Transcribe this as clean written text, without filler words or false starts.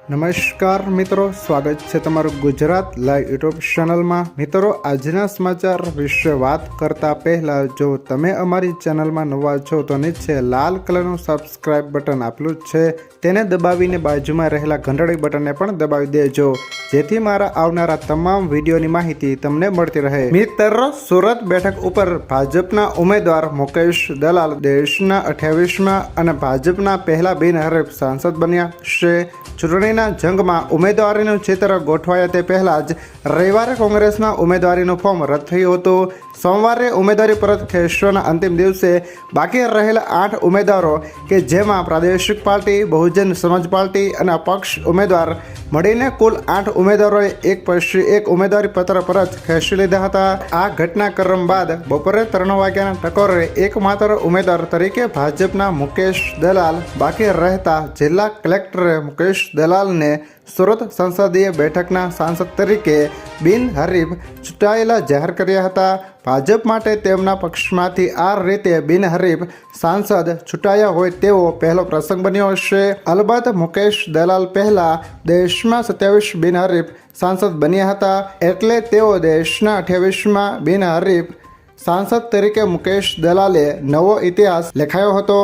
નમસ્કાર મિત્રો, સ્વાગત છે તમારું ગુજરાત લાઈવ યુટ્યુબ ચેનલમાં। મિત્રો, આજના સમાચાર વિશે વાત કરતા પહેલા જો તમે અમારી ચેનલમાં નવા છો તો નીચે લાલ કલરનું સબસ્ક્રાઇબ બટન આપેલું છે તેને દબાવીને બાજુમાં રહેલા ઘંટડી બટનને પણ દબાવી દેજો, જેથી મારા આવનારા તમામ વિડીયોની માહિતી તમને મળતી રહે। મિત્રો, સુરત બેઠક ઉપર ભાજપના ઉમેદવાર મુકેશ દલાલ દેશના 28મા અને ભાજપના પહેલા બિનહરીફ સાંસદ બન્યા છે। ચૂંટણીના જંગમાં ઉમેદવારીનું ચિત્ર ગોઠવાયા તે પહેલા જ રવિવારે કોંગ્રેસના ઉમેદવારીનું ફોર્મ રદ થયું હતું। સોમવારે ઉમેદવારી પરત ખેંચવાના અંતિમ દિવસે બાકી રહેલા 8 ઉમેદવારો કે જેમાં પ્રાદેશિક પાર્ટી, બહુજન સમાજ પાર્ટી અને અપક્ષ ઉમેદવાર મળીને કુલ 8 ઉમેદવારોએ એક પછી એક ઉમેદવારી પત્ર પરત ખેંચી લીધા હતા। આ ઘટનાક્રમ બાદ બપોરે 3 વાગ્યાના ટકોરે એકમાત્ર ઉમેદવાર તરીકે ભાજપના મુકેશ દલાલ બાકી રહેતા જિલ્લા કલેક્ટરે મુકેશ દલાલને સુરત સંસદીય બેઠકના સાંસદ તરીકે બિનહરીફ ચૂંટાયેલા જાહેર કર્યા હતા। ભાજપ માટે તેમના પક્ષમાંથી આ રીતે બિનહરીફ સાંસદ ચૂંટાયા હોય તેવો પહેલો પ્રસંગ બન્યો હશે। અલબત્ત મુકેશ દલાલ પહેલા દેશમાં 27 બિનહરીફ સાંસદ બન્યા હતા, એટલે તેઓ દેશના 28મા બિનહરીફ સાંસદ તરીકે મુકેશ દલાલે નવો ઇતિહાસ લખાયો હતો।